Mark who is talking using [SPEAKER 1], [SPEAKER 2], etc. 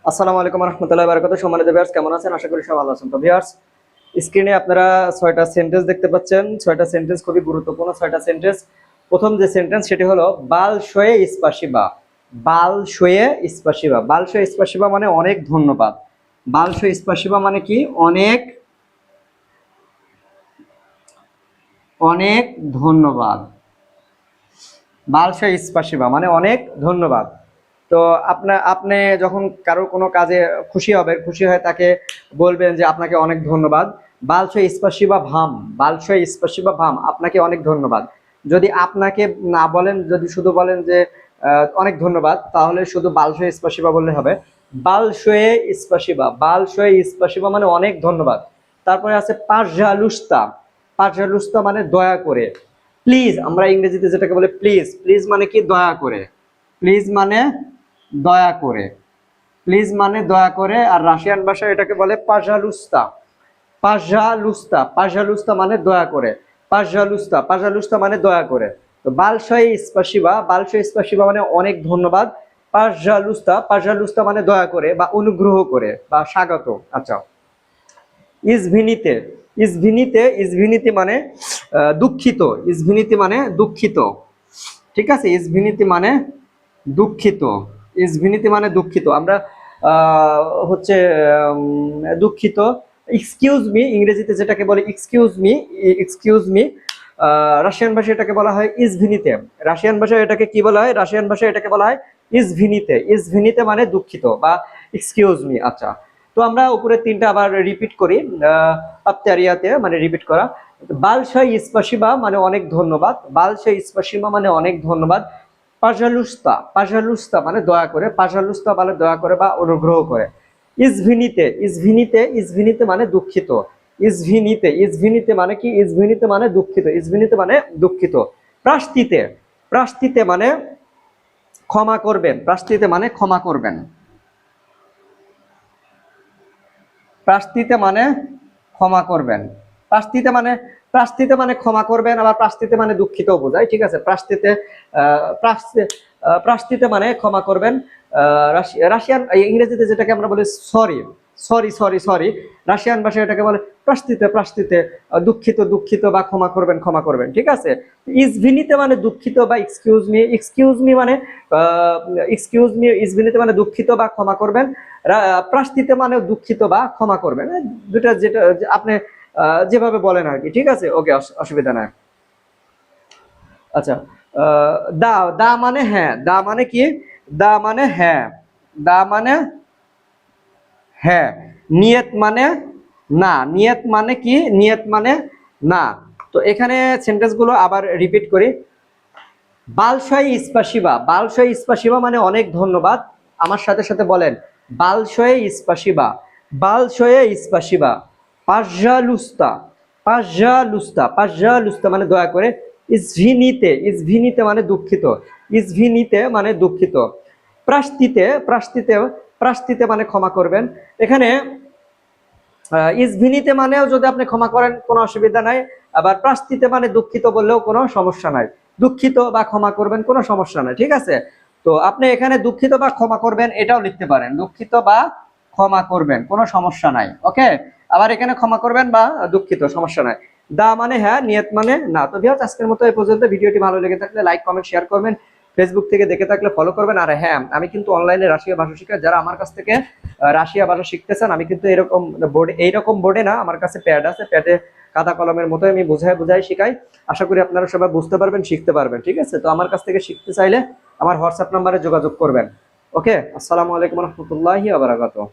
[SPEAKER 1] আসসালামু আলাইকুম রহমতুল্লাহি ওয়া বারাকাতুহু। সম্মানিত ভিউয়ার্স, কেমন আছেন? আশা করি সবাই ভালো আছেন। তো ভিউয়ার্স, স্ক্রিনে আপনারা 6টা সেন্টেন্স দেখতে পাচ্ছেন। 6টা সেন্টেন্স খুবই গুরুত্বপূর্ণ 6টা সেন্টেন্স। প্রথম যে সেন্টেন্স সেটি হলো বাল শোয়ে স্পাসিবা। বাল শোয়ে স্পাসিবা। বাল শোয়ে স্পাসিবা মানে অনেক ধন্যবাদ। বাল শোয়ে স্পাসিবা মানে কি? অনেক অনেক ধন্যবাদ। বাল শোয়ে স্পাসিবা মানে অনেক ধন্যবাদ। তো আপনি যখন কারোর কোনো কাজে খুশি হবেন, খুশি হয়ে তাকে বলবেন যে আপনাকে অনেক ধন্যবাদ। বালশয় স্পাসিবা ভাম। বালশয় স্পাসিবা ভাম, আপনাকে অনেক ধন্যবাদ। যদি আপনাকে না বলেন, যদি শুধু বলেন যে অনেক ধন্যবাদ, তাহলে শুধু বালশয় স্পাসিবা বললে হবে। বালশয়ে স্পাসিবা। বালশয়ে স্পাসিবা মানে অনেক ধন্যবাদ। তারপরে আছে পারজালুস্তা। পারজালুস্তা মানে দয়া করে। প্লিজ, আমরা ইংরেজিতে যেটাকে বলে প্লিজ। প্লিজ মানে কি? দয়া করে। প্লিজ মানে দয়া করে। প্লিজ মানে দয়া করে। আর রাশিয়ান ভাষায় এটাকে বলে পাজালুস্তা। পাজালুস্তা। পাজালুস্তা মানে দয়া করে। পাজালুস্তা। পাজালুস্তা মানে দয়া করে। তো বালশয় স্পাসিবা। বালশয় স্পাসিবা মানে অনেক ধন্যবাদ। পাজালুস্তা। পাজালুস্তা মানে দয়া করে বা অনুগ্রহ করে বা স্বাগত। আচ্ছা, ইসভিনিতে। ইসভিনিতে। ইসভিনিতে মানে দুঃখিত। ইসভিনিতে মানে দুঃখিত। ঠিক আছে, ইসভিনিতি মানে দুঃখিত। ইসভিনিতি মানে দুঃখিত। আমরা হচ্ছে দুঃখিত। এক্সকিউজ মি, ইংরেজিতে যেটাকে বলে excuse me. Excuse me Russian ভাষায় এটাকে বলা হয় ইসভিনিতে। রাশিয়ান ভাষায় এটাকে কি বলা হয়? রাশিয়ান ভাষায় এটাকে বলা হয় ইসভিনিতে। ইসভিনিতে মানে দুঃখিত বা এক্সকিউজ মি। আচ্ছা, তো আমরা উপরে তিনটা আবার রিপিট করি। আপ্তারিয়াতে মানে রিপিট করা। বালশাই স্পাসিবা মানে অনেক ধন্যবাদ। বালশাই স্পাসিবা মানে অনেক ধন্যবাদ। পাজালুস্তা। পাজালুস্তা মানে দয়া করে। পাজালুস্তা মানে দয়া করে বা অনুগ্রহ করে। ইসভিনিতে। ইসভিনিতে। ইসভিনিতে মানে দুঃখিত। ইসভিনিতে। ইসভিনিতে মানে কি? ইসভিনিতে মানে দুঃখিত। ইসভিনিতে মানে দুঃখিত। প্রাশ্চিতে। প্রাশ্চিতে মানে ক্ষমা করবেন। প্রাশ্চিতে মানে ক্ষমা করবেন। প্রাশ্চিতে মানে ক্ষমা করবেন। প্রাশ্চিতে মানে ক্ষমা করবেন, আবার প্রাশ্চিতে মানে দুঃখিত বোঝায়। ঠিক আছে, প্রাশ্চিতে প্রাশ্চিতে মানে ক্ষমা করবেন। রাশিয়ান ইংরেজিতে যেটাকে আমরা বলি sorry. Sorry sorry sorry. Russian ভাষায় এটাকে বলে প্রাশ্চিতে। প্রাশ্চিতে দুঃখিত দুঃখিত বা ক্ষমা করবেন ক্ষমা করবেন। ঠিক আছে, ইসভিনিতে মানে দুঃখিত বা এক্সকিউজ মি। এক্সকিউজ মি মানে এক্সকিউজ মি। ইসভিনিতে মানে দুঃখিত বা ক্ষমা করবেন। প্রাশ্চিতে মানে দুঃখিত বা ক্ষমা করবেন। দুটা যেটা আপনি যেভাবে বলেন আর কি। ঠিক আছে, ওকে, অসুবিধা নাই। আচ্ছা, দা। দা মানে হ্যাঁ। দা মানে কি? দা মানে হ্যাঁ। দা মানে হ্যাঁ। নিয়ত মানে না। নিয়ত মানে কি? নিয়ত মানে না। তো এখানে সেন্টেন্স গুলো আবার রিপিট করি। বালশয় স্পাসিবা। বালশয় স্পাসিবা মানে অনেক ধন্যবাদ। আমার সাথে সাথে বলেন, বালশয়ে স্পাসিবা। বালশয়ে স্পাসিবা। পাজালুস্তা। পাজালুস্তা। পাজালুস্তা মানে দয়া করে। ইসভিনিতে। ইসভিনিতে মানে দুঃখিত। ইসভিনিতে মানে দুঃখিত। প্রাশ্চিতে। প্রাশ্চিতে। প্রাশ্চিতে মানে ক্ষমা করবেন। এখানে ইসভিনিতে মানেও যদি আপনি ক্ষমা করেন কোনো অসুবিধা নাই। আবার প্রাশ্চিতে মানে দুঃখিত বললেও কোনো সমস্যা নাই। দুঃখিত বা ক্ষমা করবেন, কোনো সমস্যা নাই। ঠিক আছে, তো আপনি এখানে দুঃখিত বা ক্ষমা করবেন এটাও লিখতে পারেন। দুঃখিত বা ক্ষমা করবেন, কোনো সমস্যা নাই। ওকে, আবার এখানে ক্ষমা করবেন বা দুঃখিত, সমস্যা নাই। দা মানে হ্যাঁ, নিয়ত মানে না। তো ভিউয়ার্স, আজকের মতো এই পর্যন্ত। ভিডিওটি ভালো লেগে থাকলে লাইক কমেন্ট শেয়ার করবেন। ফেসবুক থেকে দেখে থাকলে ফলো করবেন। আর হ্যাঁ, আমি কিন্তু অনলাইনে রাশিয়া ভাষা শিখাই। যারা আমার কাছ থেকে রাশিয়া ভাষা শিখতেছেন, আমি কিন্তু এরকম বোর্ডে, এইরকম বোর্ডে না, আমার কাছে প্যাড আছে। প্যাডে খাতা কলমের মতো আমি বুঝাই বুঝাই শিখাই। আশা করি আপনারা সবাই বুঝতে পারবেন, শিখতে পারবেন। ঠিক আছে, তো আমার কাছ থেকে শিখতে চাইলে আমার হোয়াটসঅ্যাপ নাম্বারে যোগাযোগ করবেন। ওকে, আসসালামু আলাইকুম রহমতুল্লাহি ওয়া বারাকাতুহু।